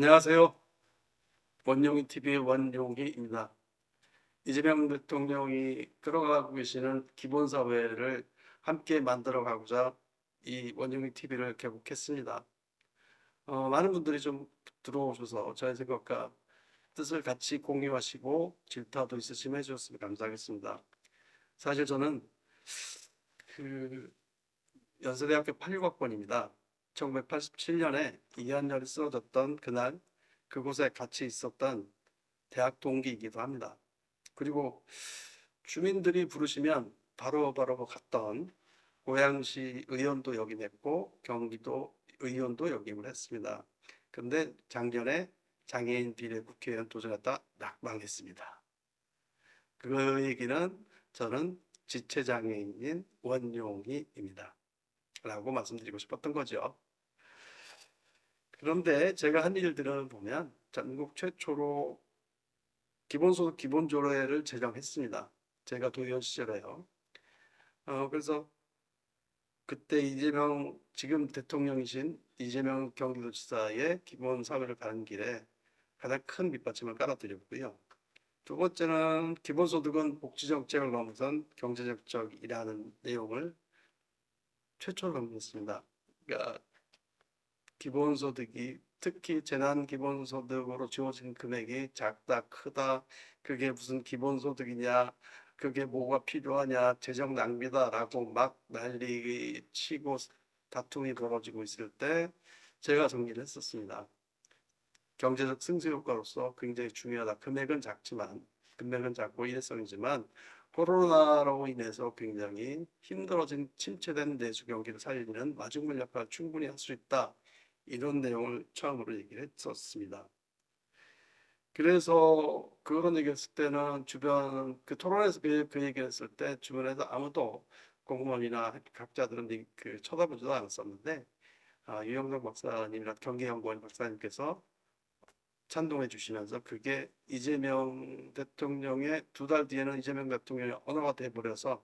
안녕하세요. 원용이 TV의 원용희입니다. 이재명 대통령이 끌어가고 계시는 기본사회를 함께 만들어가고자 이 원용희 TV를 개국했습니다. 많은 분들이 좀 들어오셔서 저의 생각과 뜻을 같이 공유하시고 질타도 있으시면 해주셨으면 감사하겠습니다. 사실 저는 그 연세대학교 86학번입니다. 1987년에 이한열이 쓰러졌던 그날 그곳에 같이 있었던 대학 동기이기도 합니다. 그리고 주민들이 부르시면 바로바로 갔던 고양시 의원도 역임했고 경기도 의원도 역임을 했습니다. 그런데 작년에 장애인 비례 국회의원 도전했다 낙방했습니다. 그 얘기는 저는 지체장애인인 원용희입니다. 라고 말씀드리고 싶었던 거죠. 그런데 제가 한 일들을 보면 전국 최초로 기본소득 기본조례를 제정했습니다. 제가 도의원 시절에요. 그래서 그때 이재명 지금 대통령이신 이재명 경기도지사의 기본사회를 가는 길에 가장 큰 밑받침을 깔아드렸고요. 두 번째는 기본소득은 복지정책을 넘어선 경제정책이라는 내용을 최초로 정리했습니다. 그러니까 기본소득이 특히 재난기본소득으로 주어진 금액이 작다 크다 그게 무슨 기본소득이냐 그게 뭐가 필요하냐 재정 낭비다라고 막 난리치고 다툼이 벌어지고 있을 때 제가 정리를 했었습니다. 경제적 승수 효과로서 굉장히 중요하다. 금액은 작고 일회성이지만 코로나로 인해서 굉장히 힘들어진 침체된 내수 경기를 살리는 마중물 역할을 충분히 할 수 있다. 이런 내용을 처음으로 얘기를 했었습니다. 그래서 그런 얘기했을 때는 주변 그 토론에서 그 얘기를 했을 때 주변에서 아무도 공무원이나 학자들은 쳐다보지도 않았었는데 유영석 박사님이나 경기연구원 박사님께서 찬동해 주시면서 그게 이재명 대통령의 2달 뒤에는 이재명 대통령의 언어가 돼버려서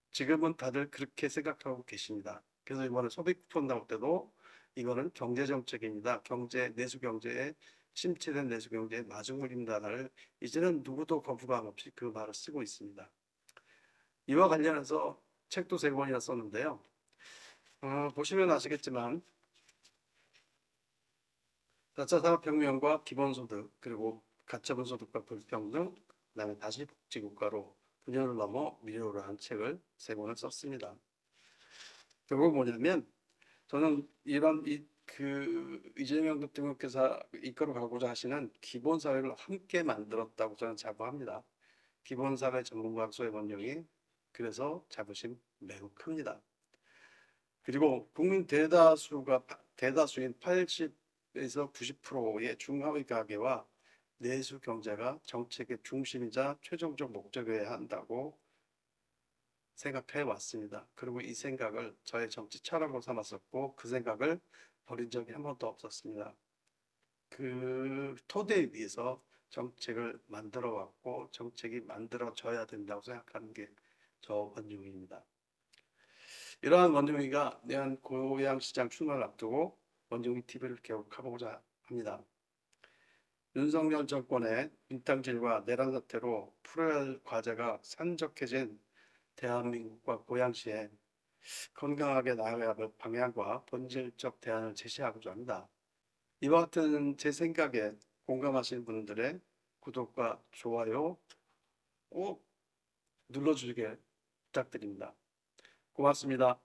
지금은 다들 그렇게 생각하고 계십니다. 그래서 이번에 소비 쿠폰 나올 때도 이거는 경제 정책입니다. 내수 경제에 침체된 내수 경제의 마중물입니다를 이제는 누구도 거부감 없이 그 말을 쓰고 있습니다. 이와 관련해서 책도 3권이나 썼는데요. 보시면 아시겠지만 4차 산업혁명과 기본소득 그리고 가처분 소득과 불평등 그다음에 다시 복지국가로 9년을 넘어 미래로 한 책을 3권을 썼습니다. 결국 뭐냐면 저는 이재명 대통령께서 이끌어 가고자 하시는 기본사회를 함께 만들었다고 저는 자부합니다. 기본사회 전문가로서의 원령이 그래서 자부심 매우 큽니다. 그리고 국민 대다수인 80에서 90%의 중하위 가계와 내수 경제가 정책의 중심이자 최종적 목적이어야 한다고 생각해 왔습니다. 그리고 이 생각을 저의 정치 철학으로 삼았었고 그 생각을 버린 적이 한 번도 없었습니다. 그 토대 위에서 정책을 만들어 왔고 정책이 만들어져야 된다고 생각하는 게 저 원용희입니다. 이러한 원용희가 내한 고양시장 출마를 앞두고 원용희 TV를 개국하고자 합니다. 윤석열 정권의 빈탕질과 내란 사태로 풀어야 할 과제가 산적해진 대한민국과 고양시에 건강하게 나아가야 할 방향과 본질적 대안을 제시하고자 합니다. 이와 같은 제 생각에 공감하시는 분들의 구독과 좋아요 꼭 눌러주시길 부탁드립니다. 고맙습니다.